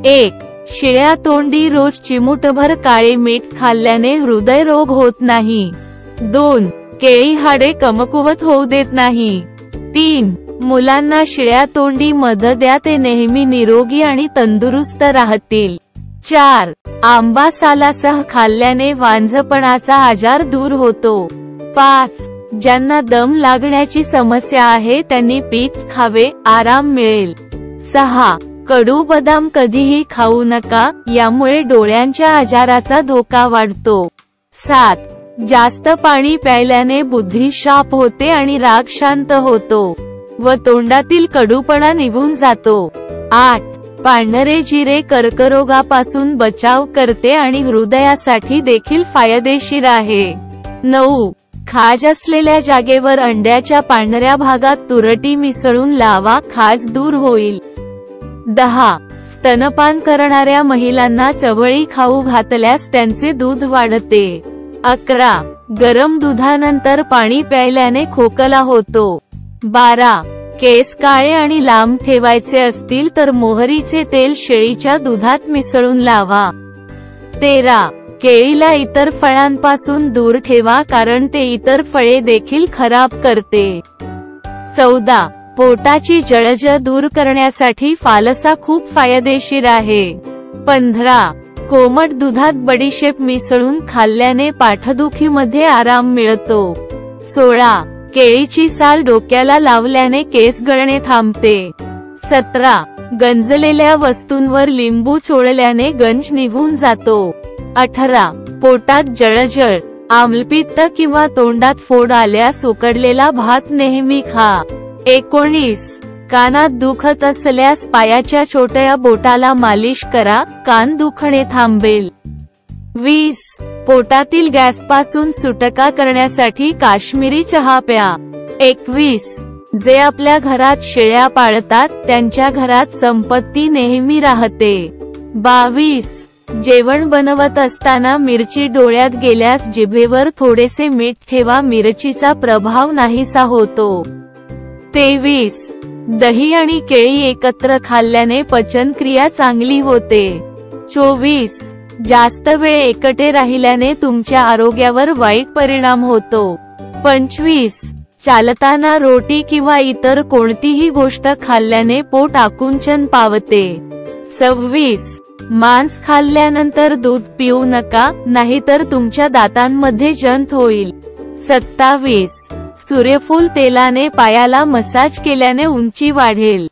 1. शिळ्या तोंडी रोज चिमूटभर काळे मीठ खाल्ल्याने हृदयरोग होत नाही. 2. केळी हाडे कमकुवत होऊ देत नाही. 3. मुलांना शिळ्या तोंडी मध द्या, ते नेहमी निरोगी आणि तंदुरुस्त राहतील. 4. आंबा सालासह खाल्ल्याने वांझपणाचा आजार दूर होतो. 5. ज्यांना दम लागण्याची समस्या आहे त्यांनी पीठ खावे, आराम मिळेल. 6. कडू बदाम कधीही खाऊ नका, यामुळे डोळ्यांच्या आजाराचा धोका वाढतो. 7. जास्त पाणी प्यायल्याने बुद्धी शार्प होते आणि राग शांत होतो व तोंडातील कडूपणा निघून जातो. 8. पांढरे जिरे कर्करोगापासून बचाव करते आणि हृदयासाठी देखील फायदेशीर आहे. 9. खाज असलेल्या जागेवर अंड्याच्या पांढऱ्या भागात तुरटी मिसळून लावा, खाज दूर होईल. 10. स्तनपान करणाऱ्या महिलांना चवळी खाऊ घातल्यास त्यांचे दूध वाढते. 11. गरम दुधानंतर पाणी प्यायल्याने खोकला होतो. 12. केस काळे आणि लांब ठेवायचे असतील तर मोहरीचे तेल शेळीच्या दुधात मिसळून लावा. 13. केळीला इतर फळांपासून दूर ठेवा, कारण ते इतर फळे देखील खराब करते. 14. पोटाची जळजळ दूर करण्यासाठी फालसा खूप फायदेशीर आहे. 15. कोमट दुधात बडीशेप मिसळून खाल्ल्याने पाठदुखीमध्ये आराम मिळतो. 16. केळीची साल डोक्याला लावल्याने केस गळणे थांबते. 17. गंजलेल्या वस्तूंवर लिंबू चोळल्याने गंज निघून जातो. 18. पोटात जळजळ, आम्लपित्त किंवा तोंडात फोड आल्यास उकडलेला भात नेहमी खा. 19. कानात दुखत असल्यास पायाच्या छोट्या बोटाला मालिश करा, कान दुखणे थांबेल. 20. पोटातील गॅसपासून सुटका करण्यासाठी काश्मीरी चहा प्या. 21. जे आपल्या घरात शेळ्या पाळतात त्यांच्या घरात संपत्ती नेहमी राहते. 22. जेवण बनवत असताना मिरची डोळ्यात गेल्यास जिभेवर थोडेसे मीठ ठेवा, मिरचीचा प्रभाव नाहीसा होतो. 23. दही आणि केळी एकत्र खाल्ल्याने पचनक्रिया चांगली होते. 24. जास्त वेळ एकटे राहिल्याने तुमच्या आरोग्यावर वाईट परिणाम होतो. 25. चालताना रोटी किंवा इतर कोणतीही गोष्ट खाल्ल्याने पोट आकुंचन पावते. 26. मांस खाल्ल्यानंतर दूध पिऊ नका, नाहीतर तुमच्या दातांमध्ये जंत होईल. 27. सूर्यफूल तेलाने पायाला मसाज केल्याने उंची वाढेल.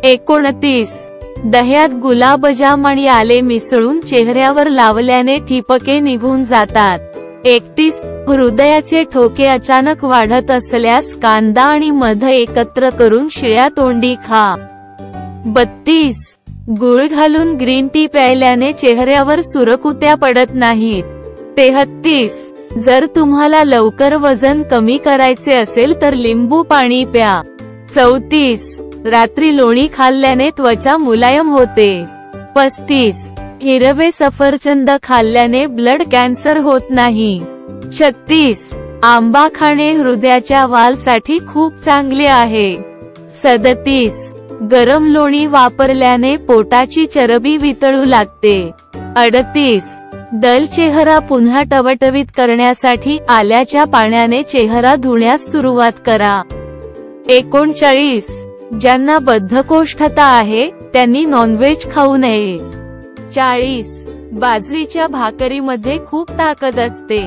29. दह्यात गुलाबजाम आणि आले मिसळून चेहऱ्यावर लावल्याने ठिपके निघून जातात. 31. हृदयाचे ठोके अचानक वाढत असल्यास कांदा आणि मध एकत्र करून शिळ्या तोंडी खा. 32. गूळ घालून ग्रीन टी प्यायल्याने चेहऱ्यावर सुरकुत्या पडत नाहीत. 33. जर तुम्हाला लवकर वजन कमी करायचे असेल तर लिंबू पाणी प्या. 34. रात्री लोणी खाल्ल्याने त्वचा मुलायम होते. 35. हिरवे सफरचंद खाल्ल्याने ब्लड कॅन्सर होत नाही. 36. आंबा खाणे हृदयाच्या वालसाठी खूप चांगले आहे. 37. गरम लोणी वापरल्याने पोटाची चरबी वितळू लागते. 38. डल चेहरा पुन्हा टवटवीत करण्यासाठी आल्याच्या पाण्याने चेहरा धुण्यास सुरुवात करा. 39. ज्यांना बद्धकोष्ठता आहे त्यांनी नॉनव्हेज खाऊ नये. 40. बाजरीच्या भाकरीमध्ये खूप ताकद असते.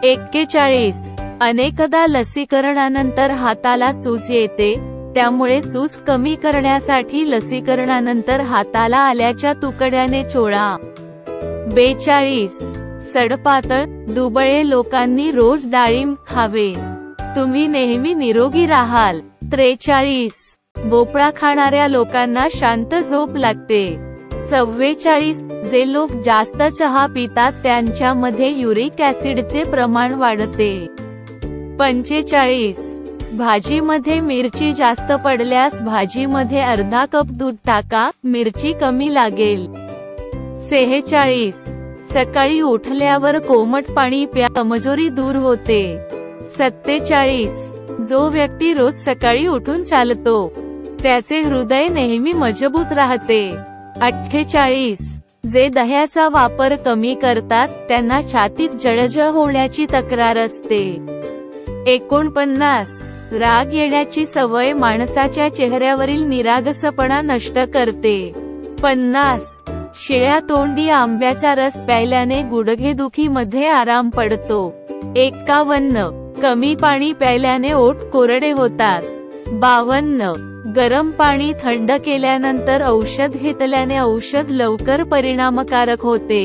41. अनेकदा लसीकरणानंतर हाताला सूज येते, त्यामुळे सूज कमी करण्यासाठी लसीकरणानंतर हाताला आल्याच्या तुकड्याने चोळा. 42. सडपातळ, दुबळे लोकांनी रोज डाळिंब खावे, तुम्ही नेहमी निरोगी राहाल. 43. भोपळा खाणाऱ्या लोकांना शांत झोप लागते. 44. जे लोक जास्त चहा पितात त्यांच्यामध्ये युरिक ऍसिडचे प्रमाण वाढते. 45. भाजीमध्ये मिरची जास्त पडल्यास भाजीमध्ये अर्धा कप दूध टाका, मिरची कमी लागेल. 46. सकाळी उठल्यावर कोमट पाणी प्या, कमजोरी दूर होते. 47. जो व्यक्ती रोज सकाळी उठून चालतो त्याचे हृदय नेहमी मजबूत राहते. 48. जे दह्याचा वापर कमी करतात त्यांना छातीत जळजळ होण्याची तक्रार असते. 49. राग येण्याची सवय माणसाच्या चेहऱ्यावरील निरागसपणा नष्ट करते. 50. शिळ्या तोंडी आंब्याचा रस प्यायल्याने गुडघेदुखीमध्ये आराम पडतो. 51. कमी पाणी प्यायल्याने ओठ कोरडे होतात. 52. गरम पाणी थंड केल्यानंतर औषध घेतल्याने औषध लवकर परिणामकारक होते.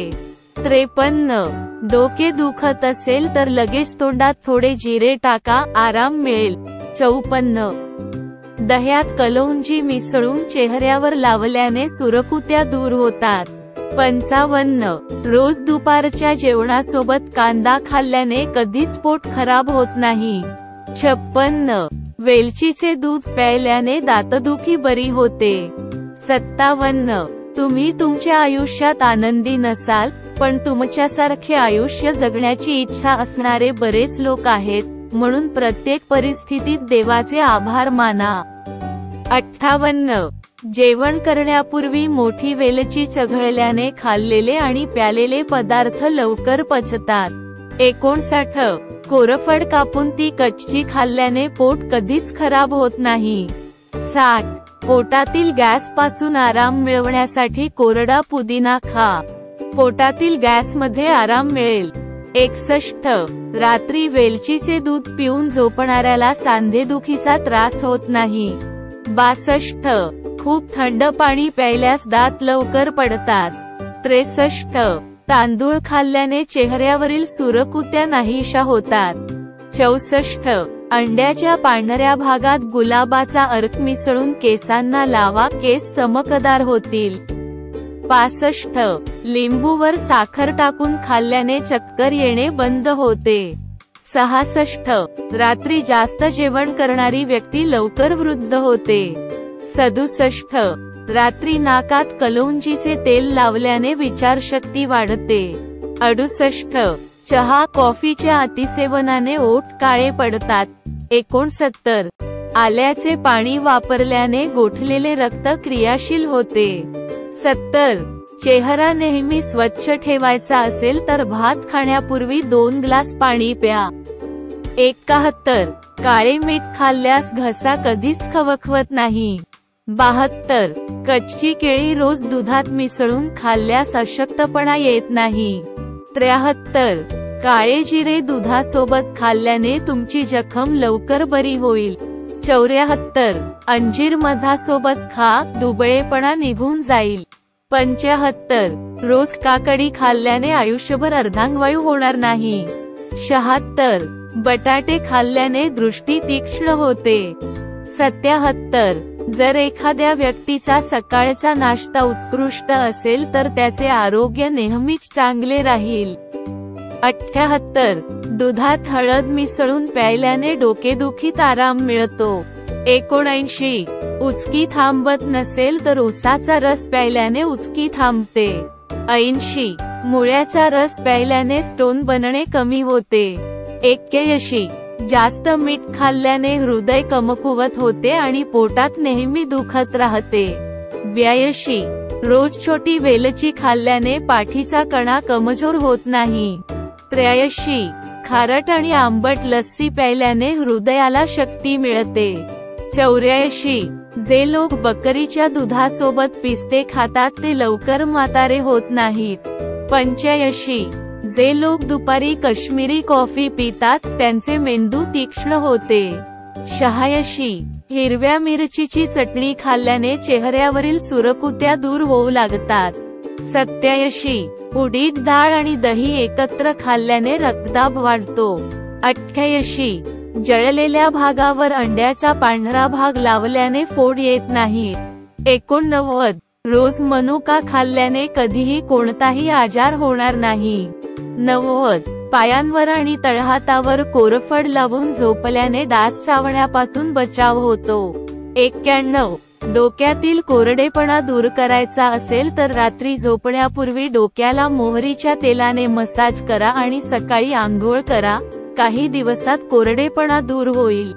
53. डोके दुखत असेल तर लगेच तोंडात थोडे जिरे टाका, आराम मिळेल. 54. दह्यात कलौंजी मिसळून चेहऱ्यावर लावल्याने सुरकुत्या दूर होतात. 55. रोज दुपारच्या जेवणासोबत कांदा खाल्ल्याने कधीच पोट खराब होत नाही. 56. वेलचीचे दूध प्यायल्याने दातदुखी बरी होते. 57. तुम्ही तुमच्या आयुष्यात आनंदी नसाल, पण तुमच्यासारखे आयुष्य जगण्याची इच्छा असणारे बरेच लोक आहेत, म्हणून प्रत्येक परिस्थितीत देवाचे आभार माना. 58. जेवण करण्यापूर्वी मोठी वेलची चघळल्याने खाल्लेले आणि प्यालेले पदार्थ लवकर पचतात. 59. कोरफड कापून ती कच्ची खाल्ल्याने पोट कधीच खराब होत नाही. 60. पोटातील गॅस पासून आराम मिळवण्यासाठी कोरडा पुदिना खा. पोटातील गॅसमध्ये आराम मिळेल. 61. रात्री वेलचीचे दूध पिऊन झोपणाऱ्याला सांधेदुखीचा त्रास होत नाही. 62. खूप थंड पाणी प्यायल्यास दात लवकर पडतात. 63. तांदूळ खाल्ल्याने चेहऱ्यावरील सुरकुत्या नाहीशा होतात. 64. अंड्याच्या पांढऱ्या भागात गुलाबाचा अर्क मिसळून केसांना लावा, केस चमकदार होतील. 65. लिंबूवर साखर टाकून खाल्ल्याने चक्कर येणे बंद होते. 66. रात्री जास्त जेवण करणारी व्यक्ती लवकर वृद्ध होते. 67. रात्री नाकात कलौंजीचे तेल लावल्याने विचारशक्ती वाढते. 68. चहा कॉफीच्या अतिसेवनाने ओठ काळे पडतात. 69. आल्याचे पाणी वापरल्याने गोठलेले रक्त क्रियाशील होते. 70. चेहरा नेहमी स्वच्छ ठेवायचा असेल तर भात खाण्यापूर्वी 2 ग्लास पाणी प्या. 71. काळे मीठ खाल्ल्यास घसा कधीच खवखवत नाही. 72. कच्ची केळी रोज दुधात मिसळून खाल्ल्यास अशक्तपणा येत नाही. 73. काळे जिरे दुधासोबत खाल्ल्याने तुमची जखम लवकर बरी होईल. 74. अंजीर मधासोबत खा, दुबळेपणा निघून जाईल. 75. रोज काकडी खाल्ल्याने आयुष्यभर अर्धांगवायू होणार नाही. 76. बटाटे खाल्ल्याने दृष्टी तीक्ष्ण होते. 77. जर एखाद्या व्यक्तीचा सकाळचा नाश्ता उत्कृष्ट असेल तर त्याचे आरोग्य नेहमीच चांगले राहील. 78. दुधात हळद मिसळून प्यायल्याने डोकेदुखीत आराम मिळतो. 79. उचकी थांबत नसेल तर उसाचा रस प्यायल्याने उचकी थांबते. 80. मुळ्याचा रस प्यायल्याने स्टोन बनणे कमी होते. 81. जास्त मीठ खाल्ल्याने हृदय कमकुवत होते आणि पोटात नेहमी दुखत राहते. 82. रोज छोटी वेलची खाल्ल्याने पाठीचा कणा कमजोर होत नाही. 83. खारट आणि आंबट लस्सी प्यायल्याने हृदयाला शक्ती मिळते. 84. जे लोक बकरीच्या दुधासोबत पिस्ते खातात ते लवकर म्हातारे होत नाहीत. 85. जे लोक दुपारी काश्मीरी कॉफी पितात त्यांचे मेंदू तीक्ष्ण होते. 86. हिरव्या मिरचीची चटणी खाल्ल्याने चेहऱ्यावरील सुरकुत्या दूर होऊ लागतात. 87. उडीद डाळ आणि दही एकत्र खाल्ल्याने रक्तदाब वाढतो. 88. जळलेल्या भागावर अंड्याचा पांढरा भाग लावल्याने फोड येत नाहीत. 89. रोज मनुका खाल्ल्याने कधीही कोणताही आजार होणार नाही. 90. पायांवर आणि तळहातावर कोरफड लावून झोपल्याने डास चावण्यापासून बचाव होतो. 91. डोक्यातील कोरडेपणा दूर करायचा असेल तर रात्री झोपण्यापूर्वी डोक्याला मोहरीच्या तेलाने मसाज करा आणि सकाळी आंघोळ करा. काही दिवसात कोरडेपणा दूर होईल.